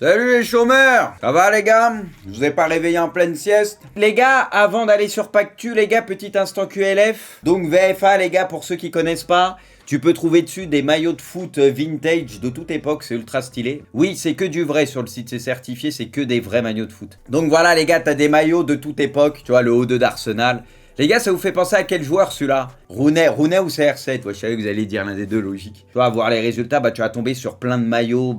Salut les chômeurs. Ça va les gars? Je vous ai pas réveillé en pleine sieste? Les gars, avant d'aller sur Pactu, les gars, petit instant QLF. Donc VFA les gars, pour ceux qui connaissent pas, tu peux trouver dessus des maillots de foot vintage de toute époque, c'est ultra stylé. Oui, c'est que du vrai sur le site, c'est certifié, c'est que des vrais maillots de foot. Donc voilà les gars, t'as des maillots de toute époque, tu vois, le O2 d'Arsenal. Les gars, ça vous fait penser à quel joueur celui-là? Rooney ou CR7? Ouais, je savais que vous alliez dire l'un des deux, logique. Tu vas voir les résultats, bah tu vas tomber sur plein de maillots,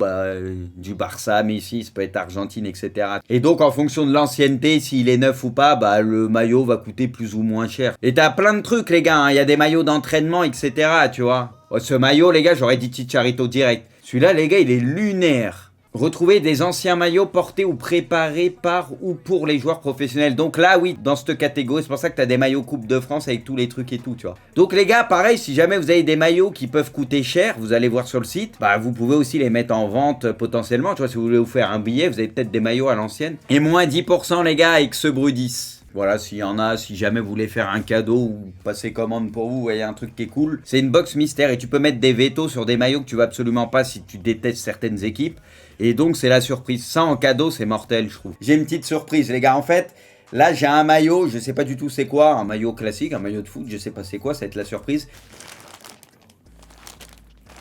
du Barça, Messi, ça peut être Argentine, etc. Et donc en fonction de l'ancienneté, s'il est neuf ou pas, bah le maillot va coûter plus ou moins cher. Et t'as plein de trucs les gars, hein. Il y a des maillots d'entraînement, etc. Tu vois. Ouais, ce maillot les gars, j'aurais dit Chicharito direct. Celui-là les gars, il est lunaire. Retrouver des anciens maillots portés ou préparés par ou pour les joueurs professionnels. Donc là, oui, dans cette catégorie, c'est pour ça que tu as des maillots Coupe de France avec tous les trucs et tout, tu vois. Donc les gars, pareil, si jamais vous avez des maillots qui peuvent coûter cher, vous allez voir sur le site, bah vous pouvez aussi les mettre en vente potentiellement. Tu vois, si vous voulez vous faire un billet, vous avez peut-être des maillots à l'ancienne. Et moins 10% les gars avec ce Brudis. Voilà, s'il y en a, si jamais vous voulez faire un cadeau ou passer commande pour vous, voyez un truc qui est cool. C'est une box mystère et tu peux mettre des vétos sur des maillots que tu veux absolument pas si tu détestes certaines équipes. Et donc c'est la surprise. Ça en cadeau, c'est mortel, je trouve. J'ai une petite surprise, les gars. En fait, là j'ai un maillot, je sais pas du tout c'est quoi, un maillot classique, un maillot de foot, je sais pas c'est quoi, ça va être la surprise.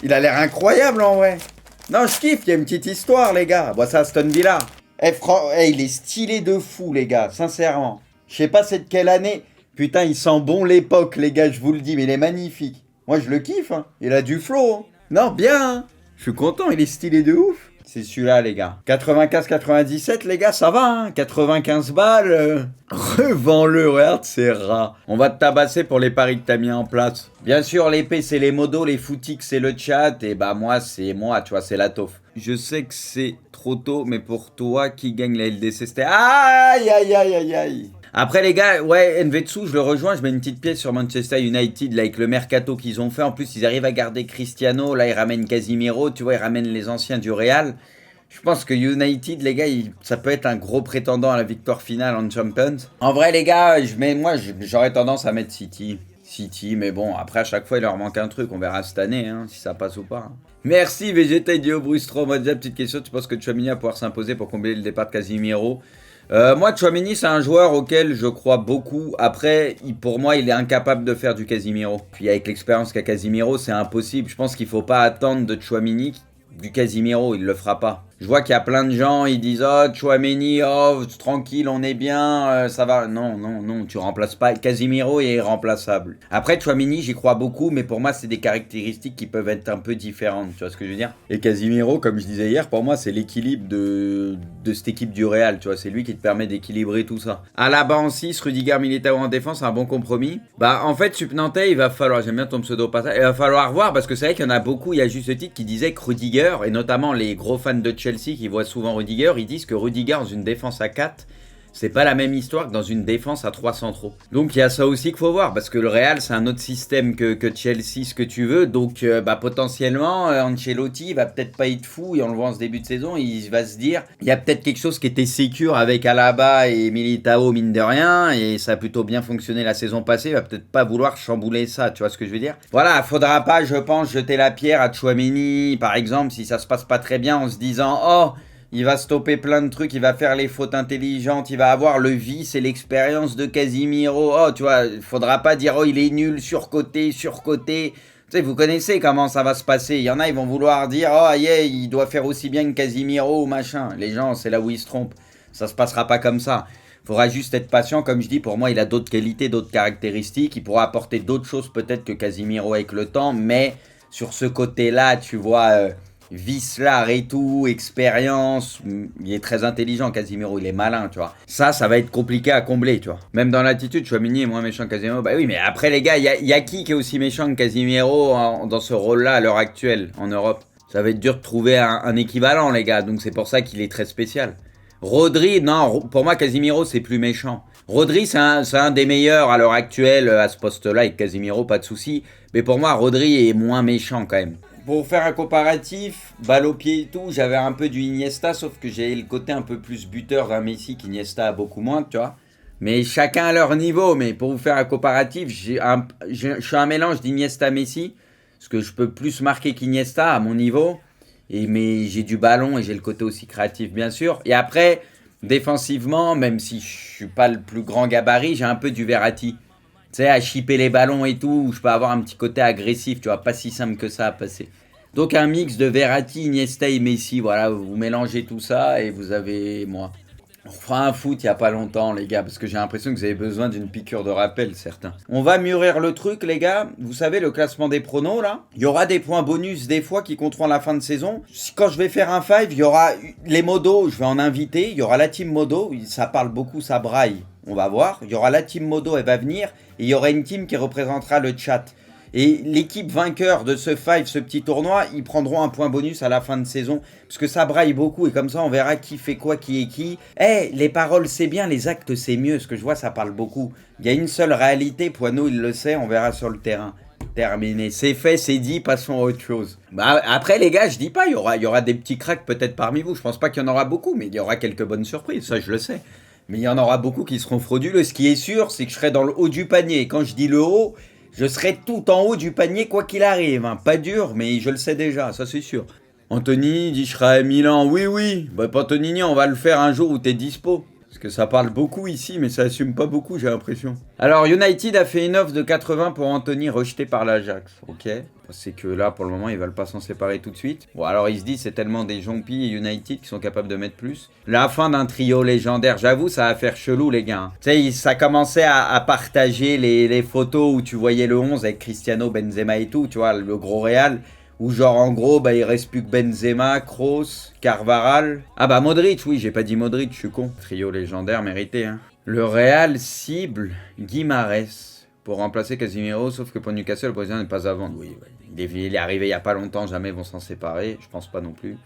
Il a l'air incroyable en vrai. Non, je kiffe, il y a une petite histoire, les gars. Bon, ça, Aston Villa. Il est stylé de fou, les gars, sincèrement. Je sais pas c'est de quelle année. Putain, il sent bon l'époque, les gars, je vous le dis, mais il est magnifique. Moi, je le kiffe, hein. Il a du flow, hein. Non, bien, hein. Je suis content, il est stylé de ouf. C'est celui-là, les gars. 95-97, les gars, ça va, hein. 95 balles. Revends-le, regarde, c'est rat. On va te tabasser pour les paris que t'as mis en place. Bien sûr, l'épée, c'est les modos, les footix, c'est le chat. Et bah, moi, c'est moi, tu vois, c'est la taufe. Je sais que c'est trop tôt, mais pour toi, qui gagne la LDC, c'était... Aïe, aïe, aïe, aïe, aïe. Après les gars, ouais, Nvetsu, je le rejoins, je mets une petite pièce sur Manchester United, là, avec le mercato qu'ils ont fait. En plus, ils arrivent à garder Cristiano, là, ils ramènent Casimiro, tu vois, ils ramènent les anciens du Real. Je pense que United, les gars, ça peut être un gros prétendant à la victoire finale en Champions. En vrai, les gars, j'aurais tendance à mettre City. City, mais bon, après, à chaque fois, il leur manque un truc. On verra cette année, hein, si ça passe ou pas. Merci, Vegeta Dio Brustro. Moi, déjà, petite question, tu penses que Tchouaméni va pouvoir s'imposer pour combler le départ de Casimiro? Moi, Tchouaméni, c'est un joueur auquel je crois beaucoup. Après, pour moi, il est incapable de faire du Casimiro. Puis avec l'expérience qu'a Casimiro, c'est impossible. Je pense qu'il faut pas attendre de Tchouaméni du Casimiro, il le fera pas. Je vois qu'il y a plein de gens, ils disent oh Tchouaméni, oh tranquille, on est bien, ça va. Non, non, non, tu remplaces pas. Casimiro est irremplaçable. Après Tchouaméni, j'y crois beaucoup, mais pour moi c'est des caractéristiques qui peuvent être un peu différentes, tu vois ce que je veux dire? Et Casimiro, comme je disais hier, pour moi c'est l'équilibre de cette équipe du Real, tu vois, c'est lui qui te permet d'équilibrer tout ça. Alaba en 6, Rudiger Militao en défense, un bon compromis. Bah en fait Supnantais, il va falloir, j'aime bien ton pseudo passage, il va falloir voir parce que c'est vrai qu'il y en a beaucoup, il y a juste ce titre qui disait que Rudiger, et notamment les gros fans de Chelsea qui voient souvent Rudiger, ils disent que Rudiger dans une défense à 4, c'est pas la même histoire que dans une défense à 3 centraux. Donc il y a ça aussi qu'il faut voir, parce que le Real c'est un autre système que Chelsea, ce que tu veux, donc potentiellement Ancelotti va peut-être pas être fou, et on le voit en ce début de saison, il va se dire, il y a peut-être quelque chose qui était sécure avec Alaba et Militao mine de rien, et ça a plutôt bien fonctionné la saison passée, il va peut-être pas vouloir chambouler ça, tu vois ce que je veux dire? Voilà, faudra pas, je pense, jeter la pierre à Tchouaméni, par exemple, si ça se passe pas très bien en se disant, oh, il va stopper plein de trucs, il va faire les fautes intelligentes, il va avoir le vice et l'expérience de Casimiro. Oh, tu vois, il faudra pas dire, oh, il est nul, surcoté. Tu sais, vous connaissez comment ça va se passer. Il y en a, ils vont vouloir dire, oh, yeah, il doit faire aussi bien que Casimiro ou machin. Les gens, c'est là où ils se trompent. Ça se passera pas comme ça. Faudra juste être patient, comme je dis, pour moi, il a d'autres qualités, d'autres caractéristiques. Il pourra apporter d'autres choses peut-être que Casimiro avec le temps, mais sur ce côté-là, tu vois... Vislar et tout, expérience, il est très intelligent Casimiro, il est malin, tu vois. Ça va être compliqué à combler, tu vois. Même dans l'attitude, Tchouaméni est moins méchant que Casimiro. Bah oui, mais après les gars, il y a qui est aussi méchant que Casimiro dans ce rôle-là à l'heure actuelle en Europe? Ça va être dur de trouver un équivalent, les gars, donc c'est pour ça qu'il est très spécial. Rodri, non, pour moi Casimiro c'est plus méchant. Rodri c'est un des meilleurs à l'heure actuelle à ce poste-là, avec Casimiro, pas de souci. Mais pour moi, Rodri est moins méchant quand même. Pour faire un comparatif, balle au pied et tout, j'avais un peu du Iniesta, sauf que j'ai le côté un peu plus buteur d'un Messi qu'Iniesta a beaucoup moins, tu vois. Mais chacun à leur niveau, mais pour vous faire un comparatif, je suis un mélange d'Iniesta-Messi, parce que je peux plus marquer qu'Iniesta à mon niveau. Mais j'ai du ballon et j'ai le côté aussi créatif, bien sûr. Et après, défensivement, même si je suis pas le plus grand gabarit, j'ai un peu du Verratti. Tu sais, à chipper les ballons et tout, où je peux avoir un petit côté agressif, tu vois, pas si simple que ça à passer. Donc un mix de Verratti, Iniesta et Messi, voilà, vous mélangez tout ça et vous avez moi. On fera un foot il y a pas longtemps, les gars, parce que j'ai l'impression que vous avez besoin d'une piqûre de rappel, certains. On va mûrir le truc, les gars. Vous savez, le classement des pronos, là. Il y aura des points bonus, des fois, qui compteront à la fin de saison. Quand je vais faire un 5, il y aura les modos, je vais en inviter. Il y aura la team modo, ça parle beaucoup, ça braille. On va voir. Il y aura la team modo, elle va venir. Et il y aura une team qui représentera le chat. Et l'équipe vainqueur de ce 5, ce petit tournoi, ils prendront un point bonus à la fin de saison. Parce que ça braille beaucoup et comme ça on verra qui fait quoi, qui est qui. Les paroles c'est bien, les actes c'est mieux. Ce que je vois, ça parle beaucoup. Il y a une seule réalité, Poineau il le sait, on verra sur le terrain. Terminé, c'est fait, c'est dit, passons à autre chose. Après les gars, je dis pas, il y aura des petits cracks peut-être parmi vous. Je pense pas qu'il y en aura beaucoup, mais il y aura quelques bonnes surprises, ça je le sais. Mais il y en aura beaucoup qui seront frauduleux. Ce qui est sûr, c'est que je serai dans le haut du panier. Et quand je dis le haut, je serai tout en haut du panier quoi qu'il arrive. Hein. Pas dur, mais je le sais déjà, ça c'est sûr. Anthony dit je serai à Milan. Oui, oui. Anthony, on va le faire un jour où t'es dispo. Parce que ça parle beaucoup ici, mais ça assume pas beaucoup, j'ai l'impression. Alors, United a fait une offre de 80 pour Anthony, rejeté par l'Ajax. Ok. C'est que là, pour le moment, ils veulent pas s'en séparer tout de suite. Bon, alors ils se disent, c'est tellement des Jompi et United qui sont capables de mettre plus. La fin d'un trio légendaire, j'avoue, ça va faire chelou, les gars. Tu sais, ça commençait à partager les photos où tu voyais le 11 avec Cristiano, Benzema et tout, tu vois, le gros Real. Ou genre en gros, il reste plus que Benzema, Kroos, Carvaral. Ah bah Modric, oui, j'ai pas dit Modric, je suis con. Trio légendaire mérité, hein. Le Real cible Guimarães pour remplacer Casemiro, sauf que pour Newcastle, le Brésilien n'est pas à vendre. Oui, il est arrivé il y a pas longtemps, jamais ils vont s'en séparer, je pense pas non plus.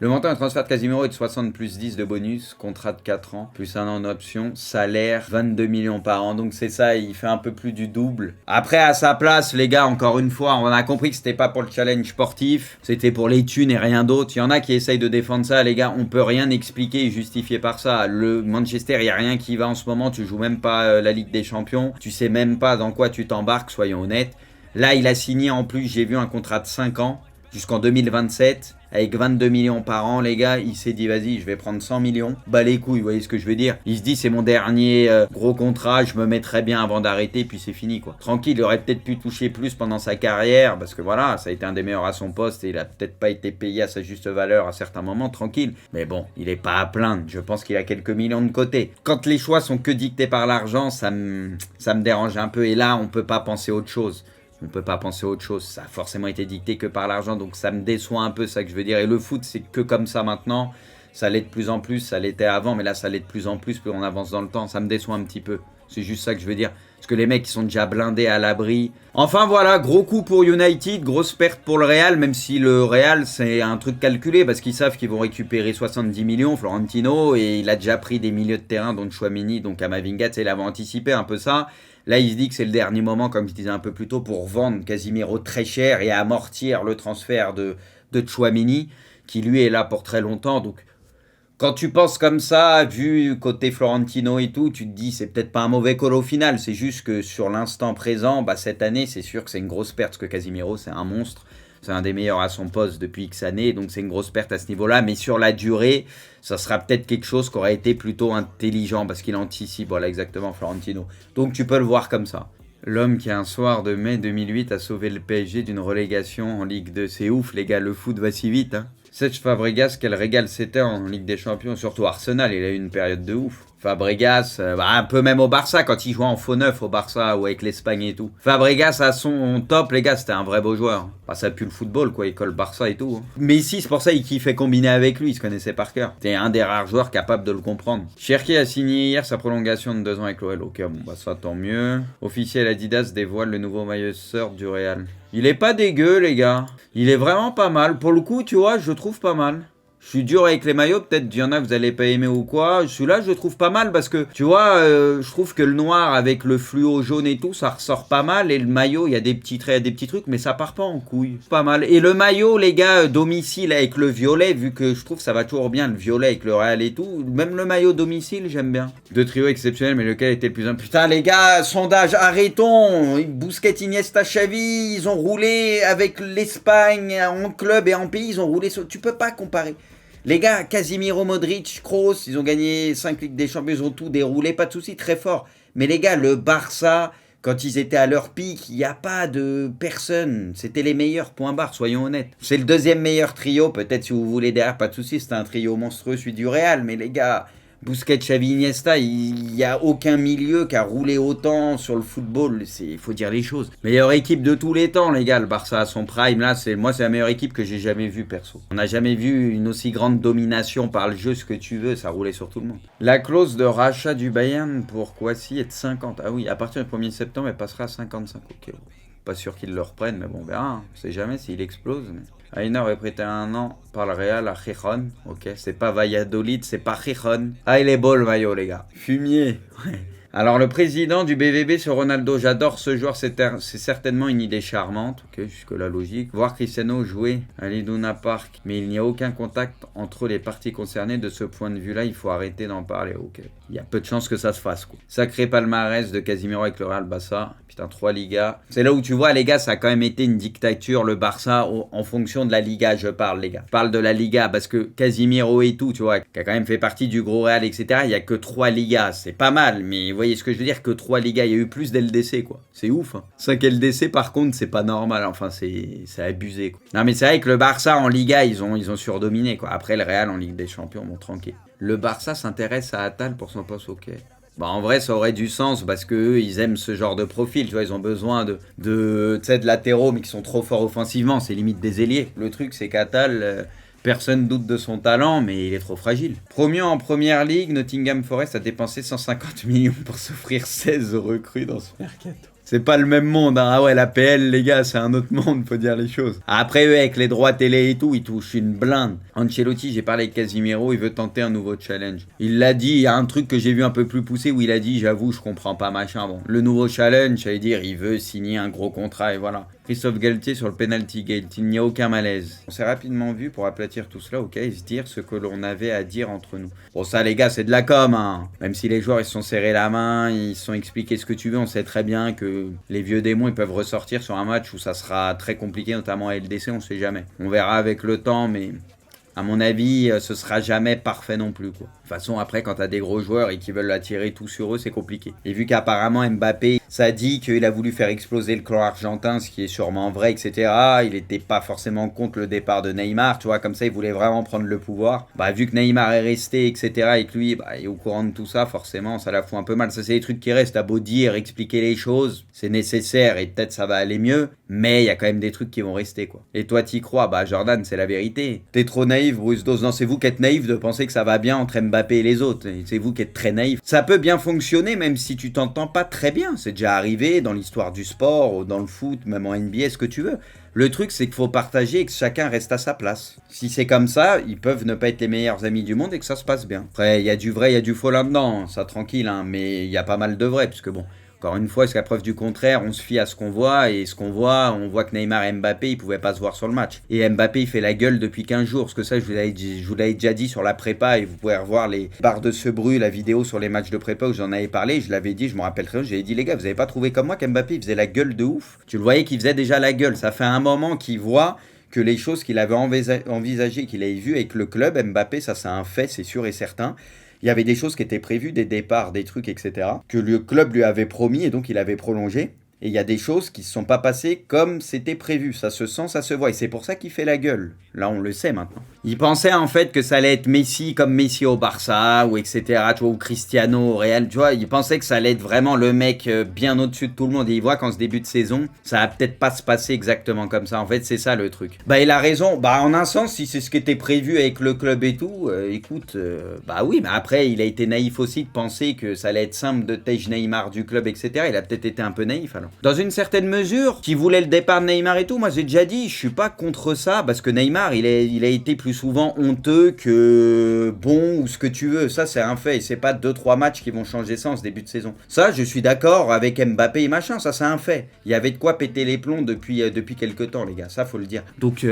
Le montant de transfert de Casemiro est de 60 plus 10 de bonus, contrat de 4 ans, plus un an d'option, salaire 22 millions par an. Donc c'est ça, il fait un peu plus du double. Après, à sa place, les gars, encore une fois, on a compris que c'était pas pour le challenge sportif, c'était pour les thunes et rien d'autre. Il y en a qui essayent de défendre ça, les gars, on peut rien expliquer et justifier par ça. Le Manchester, il n'y a rien qui va en ce moment, tu joues même pas la Ligue des Champions, tu sais même pas dans quoi tu t'embarques, soyons honnêtes. Là, il a signé en plus, j'ai vu un contrat de 5 ans, jusqu'en 2027. Avec 22 millions par an, les gars, il s'est dit, vas-y, je vais prendre 100 millions. Bah les couilles, vous voyez ce que je veux dire. Il se dit, c'est mon dernier gros contrat, je me mettrai bien avant d'arrêter, puis c'est fini, quoi. Tranquille, il aurait peut-être pu toucher plus pendant sa carrière, parce que voilà, ça a été un des meilleurs à son poste, et il a peut-être pas été payé à sa juste valeur à certains moments, tranquille. Mais bon, il est pas à plaindre, je pense qu'il a quelques millions de côté. Quand les choix sont que dictés par l'argent, ça me dérange un peu, et là, on peut pas penser autre chose. On ne peut pas penser à autre chose, ça a forcément été dicté que par l'argent, donc ça me déçoit un peu, ça que je veux dire. Et le foot, c'est que comme ça maintenant, ça l'est de plus en plus, ça l'était avant, mais là ça l'est de plus en plus on avance dans le temps, ça me déçoit un petit peu. C'est juste ça que je veux dire. Parce que les mecs, ils sont déjà blindés à l'abri. Enfin voilà, gros coup pour United, grosse perte pour le Real, même si le Real, c'est un truc calculé, parce qu'ils savent qu'ils vont récupérer 70 millions, Florentino, et il a déjà pris des milieux de terrain, dont Chouamini, donc Camavinga, tu sais, il avait anticipé un peu ça. Là, il se dit que c'est le dernier moment, comme je disais un peu plus tôt, pour vendre Casemiro très cher et amortir le transfert de Chouamini, qui lui est là pour très longtemps. Donc, quand tu penses comme ça, vu côté Florentino et tout, tu te dis c'est peut-être pas un mauvais call au final. C'est juste que sur l'instant présent, cette année, c'est sûr que c'est une grosse perte, parce que Casemiro, c'est un monstre. C'est un des meilleurs à son poste depuis X années, donc c'est une grosse perte à ce niveau-là. Mais sur la durée, ça sera peut-être quelque chose qui aurait été plutôt intelligent, parce qu'il anticipe, voilà exactement, Florentino. Donc tu peux le voir comme ça. L'homme qui un soir de mai 2008 a sauvé le PSG d'une relégation en Ligue 2. C'est ouf les gars, le foot va si vite. Hein. Cesc Fabregas, quel régal c'était en Ligue des Champions, surtout Arsenal, il a eu une période de ouf. Fabregas, un peu même au Barça, quand il jouait en faux neuf au Barça ou avec l'Espagne et tout. Fabregas à son top, les gars, c'était un vrai beau joueur. Ça pue le football, quoi, il colle Barça et tout. Mais ici, c'est pour ça qu'il kiffait combiner avec lui, il se connaissait par cœur. C'était un des rares joueurs capables de le comprendre. Cherki a signé hier sa prolongation de 2 ans avec l'OL. Ok, bon, ça tant mieux. Officiel Adidas dévoile le nouveau maillot surf du Real. Il est pas dégueu, les gars. Il est vraiment pas mal. Pour le coup, tu vois, je le trouve pas mal. Je suis dur avec les maillots, peut-être il y en a que vous allez pas aimer ou quoi. Celui-là, je le trouve pas mal parce que, tu vois, je trouve que le noir avec le fluo jaune et tout, ça ressort pas mal. Et le maillot, il y a des petits traits, des petits trucs, mais ça part pas en couille. Pas mal. Et le maillot, les gars, domicile avec le violet, vu que je trouve que ça va toujours bien, le violet avec le Real et tout. Même le maillot domicile, j'aime bien. Deux trios exceptionnels, mais lequel était le plus important? Putain, les gars, sondage, arrêtons. Busquets, Iniesta, Xavi, ils ont roulé avec l'Espagne en club et en pays, ils ont roulé sur... Tu peux pas comparer. Les gars, Casemiro, Modric, Kroos, ils ont gagné 5 Ligues des Champions, ils ont tout déroulé, pas de soucis, très fort. Mais les gars, le Barça, quand ils étaient à leur pic, il n'y a pas de personne. C'était les meilleurs, point barre, soyons honnêtes. C'est le deuxième meilleur trio, peut-être si vous voulez derrière, pas de soucis, c'était un trio monstrueux, celui du Real. Mais les gars, Busquets, Xavi, Iniesta, il n'y a aucun milieu qui a roulé autant sur le football. Il faut dire les choses. Meilleure équipe de tous les temps, les gars. Le Barça à son prime, là, c'est la meilleure équipe que j'ai jamais vue, perso. On n'a jamais vu une aussi grande domination par le jeu, ce que tu veux. Ça roulait sur tout le monde. La clause de rachat du Bayern pour Kouassi est de 50. Ah oui, à partir du 1er septembre, elle passera à 55. Ok. Pas sûr qu'ils le reprennent, mais bon, on verra. Hein. On sait jamais s'il explose. Mais... Aïna aurait prêté 1 an par le Real à Gijón. Ok, c'est pas Valladolid, c'est pas Gijón. Ah, il est beau le maillot, les gars. Fumier. Alors, le président du BVB sur Ronaldo, j'adore ce joueur, c'est certainement une idée charmante. Ok, jusque-là logique. Voir Cristiano jouer à l'Iduna Park, mais il n'y a aucun contact entre les parties concernées. De ce point de vue-là, il faut arrêter d'en parler. Ok, il y a peu de chances que ça se fasse, quoi. Sacré palmarès de Casemiro avec le Real Barça. Putain, 3 Ligas. C'est là où tu vois, les gars, ça a quand même été une dictature, le Barça, en fonction de la Liga, je parle, les gars. Je parle de la Liga, parce que Casemiro et tout, tu vois, qui a quand même fait partie du gros Real, etc., il n'y a que 3 Ligas. C'est pas mal, mais vous voyez ce que je veux dire, que 3 Ligas, il y a eu plus d'LDC, quoi. C'est ouf, hein. 5 LDC, par contre, c'est pas normal, enfin, c'est abusé, quoi. Non, mais c'est vrai que le Barça, en Liga, ils ont surdominé, quoi. Après, le Real, en Ligue des Champions, bon, tranquille. Le Barça s'intéresse à Attal pour son poste, ok. Bah en vrai, ça aurait du sens parce qu'eux, ils aiment ce genre de profil. Tu vois, ils ont besoin de latéraux, mais qui sont trop forts offensivement. C'est limite des ailiers. Le truc, c'est qu'Attal, personne doute de son talent, mais il est trop fragile. Promu en première ligue, Nottingham Forest a dépensé 150 millions pour s'offrir 16 recrues dans ce mercato. C'est pas le même monde, hein. Ah ouais, la PL, les gars, c'est un autre monde, faut dire les choses. Après, eux, avec les droits télé et tout, ils touchent une blinde. Ancelotti, j'ai parlé avec Casemiro, il veut tenter un nouveau challenge. Il l'a dit, il y a un truc que j'ai vu un peu plus poussé où il a dit, j'avoue, je comprends pas, machin. Bon, le nouveau challenge, ça veut dire, il veut signer un gros contrat et voilà. Christophe Galtier sur le penalty gate, il n'y a aucun malaise. On s'est rapidement vu pour aplatir tout cela, ok, et se dire ce que l'on avait à dire entre nous. Bon, ça, les gars, c'est de la com, hein. Même si les joueurs, ils se sont serrés la main, ils se sont expliqués ce que tu veux, on sait très bien que les vieux démons, ils peuvent ressortir sur un match où ça sera très compliqué, notamment à LDC, on sait jamais. On verra avec le temps, mais à mon avis, ce sera jamais parfait non plus, quoi. De toute façon, après, quand t'as des gros joueurs et qu'ils veulent attirer tout sur eux, c'est compliqué. Et vu qu'apparemment Mbappé, ça dit qu'il a voulu faire exploser le clan argentin, ce qui est sûrement vrai, etc. Il n'était pas forcément contre le départ de Neymar, tu vois, comme ça, il voulait vraiment prendre le pouvoir. Bah, vu que Neymar est resté, etc., et que lui, bah, est au courant de tout ça, forcément, ça la fout un peu mal. Ça, c'est des trucs qui restent, à beau dire, expliquer les choses, c'est nécessaire, et peut-être ça va aller mieux, mais il y a quand même des trucs qui vont rester, quoi. Et toi, t'y crois? Bah, Jordan, c'est la vérité. T'es trop naïf, Bruce Dose. Non, c'est vous qui êtes naïf de penser que ça va bien entre Mbappé et les autres. C'est vous qui êtes très naïf. Ça peut bien fonctionner, même si tu t'entends pas très bien. C'est déjà arrivé dans l'histoire du sport, dans le foot, même en NBA, ce que tu veux. Le truc, c'est qu'il faut partager et que chacun reste à sa place. Si c'est comme ça, ils peuvent ne pas être les meilleurs amis du monde et que ça se passe bien. Après, il y a du vrai, il y a du faux là-dedans, ça tranquille, hein, mais il y a pas mal de vrai, puisque bon... Encore une fois, jusqu'à preuve du contraire, on se fie à ce qu'on voit, et ce qu'on voit, on voit que Neymar et Mbappé, ils pouvaient pas se voir sur le match. Et Mbappé, il fait la gueule depuis 15 jours, parce que ça, je vous l'avais déjà dit sur la prépa, et vous pouvez revoir les barres de Sebru, la vidéo sur les matchs de prépa où j'en avais parlé, je l'avais dit, je me rappelle très bien, j'avais dit, les gars, vous avez pas trouvé comme moi qu'Mbappé, il faisait la gueule de ouf? Tu le voyais qu'il faisait déjà la gueule, ça fait un moment qu'il voit que les choses qu'il avait envisagées, qu'il avait vues avec le club, Mbappé, ça c'est un fait, c'est sûr et certain. Il y avait des choses qui étaient prévues, des départs, des trucs, etc. que le club lui avait promis et donc il avait prolongé. Et il y a des choses qui ne se sont pas passées comme c'était prévu. Ça se sent, ça se voit. Et c'est pour ça qu'il fait la gueule. Là, on le sait maintenant. Il pensait en fait que ça allait être Messi comme Messi au Barça, ou etc. Tu vois, ou Cristiano au Real. Tu vois, il pensait que ça allait être vraiment le mec bien au-dessus de tout le monde. Et il voit qu'en ce début de saison, ça va peut-être pas se passer exactement comme ça. En fait, c'est ça le truc. Bah, il a raison. Bah, en un sens, si c'est ce qui était prévu avec le club et tout, écoute, bah oui, mais après, il a été naïf aussi de penser que ça allait être simple de tège Neymar du club, etc. Il a peut-être été un peu naïf alors. Dans une certaine mesure, qui voulait le départ de Neymar et tout, moi j'ai déjà dit, je suis pas contre ça, parce que Neymar, il a été plus souvent honteux que bon, ou ce que tu veux. Ça, c'est un fait, et c'est pas 2-3 matchs qui vont changer ça en ce début de saison. Ça, je suis d'accord avec Mbappé et machin, ça c'est un fait. Il y avait de quoi péter les plombs depuis quelques temps, les gars, ça faut le dire. Donc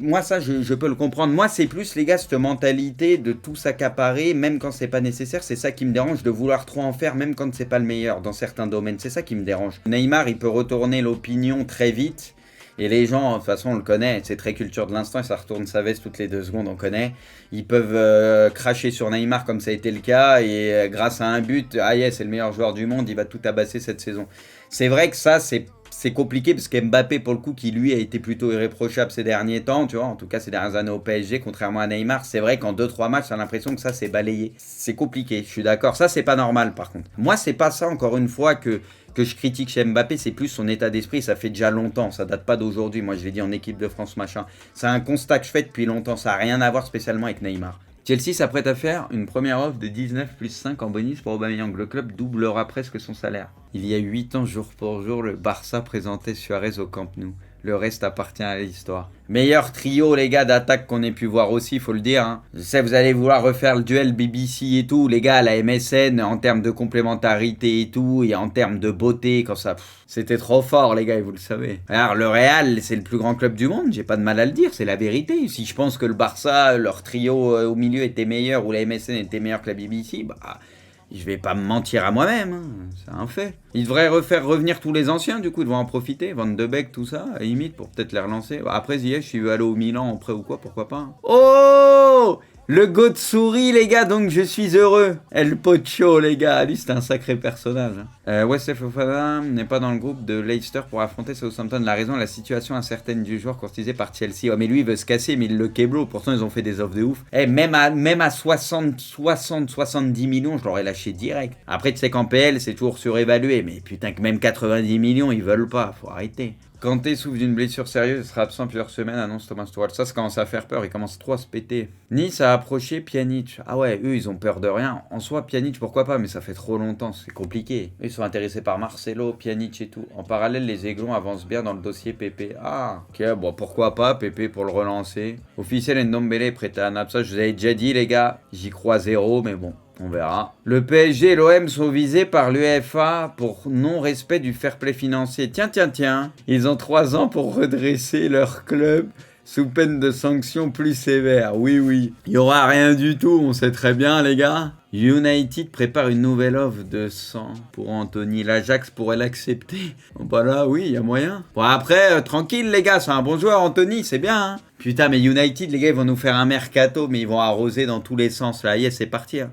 moi ça, je peux le comprendre. Moi, c'est plus, les gars, cette mentalité de tout s'accaparer, même quand c'est pas nécessaire, c'est ça qui me dérange, de vouloir trop en faire, même quand c'est pas le meilleur, dans certains domaines, c'est ça qui me dérange. Neymar, il peut retourner l'opinion très vite, et les gens, de toute façon, on le connaît, c'est très culture de l'instant, et ça retourne sa veste toutes les 2 secondes, on connaît. Ils peuvent cracher sur Neymar comme ça a été le cas, et grâce à un but, ah yes, c'est le meilleur joueur du monde, il va tout tabasser cette saison. C'est vrai que ça, c'est compliqué, parce qu'Mbappé, pour le coup, qui lui a été plutôt irréprochable ces derniers temps, tu vois, en tout cas ces dernières années au PSG, contrairement à Neymar, c'est vrai qu'en 2-3 matchs, t'as l'impression que ça c'est balayé. C'est compliqué, je suis d'accord, ça c'est pas normal par contre. Moi, c'est pas ça, encore une fois, que je critique chez Mbappé, c'est plus son état d'esprit, ça fait déjà longtemps, ça date pas d'aujourd'hui, moi je l'ai dit en équipe de France machin. C'est un constat que je fais depuis longtemps, ça a rien à voir spécialement avec Neymar. Chelsea s'apprête à faire une première offre de 19 plus 5 en bonus pour Aubameyang. Le club doublera presque son salaire. Il y a 8 ans, jour pour jour, le Barça présentait Suarez au Camp Nou. Le reste appartient à l'histoire. Meilleur trio, les gars, d'attaque qu'on ait pu voir aussi, faut le dire. Hein. Je sais, vous allez vouloir refaire le duel BBC et tout. Les gars, la MSN, en termes de complémentarité et tout, et en termes de beauté, quand ça... c'était trop fort, les gars, et vous le savez. Alors, le Real, c'est le plus grand club du monde, j'ai pas de mal à le dire, c'est la vérité. Si je pense que le Barça, leur trio au milieu était meilleur, ou la MSN était meilleure que la BBC, bah... je vais pas me mentir à moi-même, hein. C'est un fait. Ils devraient refaire revenir tous les anciens, du coup, ils devraient en profiter. Van de Beek, tout ça, à limite, pour peut-être les relancer. Après, Ziyech, s'il veut aller au Milan en prêt ou quoi, pourquoi pas. Hein. Oh, le go de souris, les gars, donc je suis heureux. El Pocho, les gars, lui, c'est un sacré personnage. Wesley Fofana n'est pas dans le groupe de Leicester pour affronter Southampton. La raison, la situation incertaine du joueur courtisé par Chelsea. Ouais, mais lui, il veut se casser, mais il le keblo. Pourtant, ils ont fait des offres de ouf. Même à 70 millions, je l'aurais lâché direct. Après, tu sais qu'en PL, c'est toujours surévalué. Mais putain, que même 90 millions, ils veulent pas. Faut arrêter. Kanté souffre d'une blessure sérieuse, il sera absent plusieurs semaines, annonce Thomas Tuchel. Ça commence à faire peur, il commence trop à se péter. Nice a approché Pjanic. Ah ouais, eux, ils ont peur de rien. En soi, Pjanic, pourquoi pas, mais ça fait trop longtemps, c'est compliqué. Eux, ils sont intéressés par Marcelo, Pjanic et tout. En parallèle, les Aiglons avancent bien dans le dossier Pépé. Ah, ok, bon, pourquoi pas, Pépé pour le relancer. Officiel Ndombele est prêt à Napsa. Je vous avais déjà dit, les gars, j'y crois zéro, mais bon. On verra. Le PSG et l'OM sont visés par l'UEFA pour non-respect du fair play financier. Tiens. Ils ont 3 ans pour redresser leur club sous peine de sanctions plus sévères. Oui. Il n'y aura rien du tout, on sait très bien, les gars. United prépare une nouvelle offre de 100 pour Anthony. L'Ajax pourrait l'accepter. Bon, bah là, oui, il y a moyen. Bon, après, tranquille, les gars, c'est un bon joueur, Anthony, c'est bien, hein. Putain, mais United, les gars, ils vont nous faire un mercato, mais ils vont arroser dans tous les sens. Là, yes, c'est parti, hein.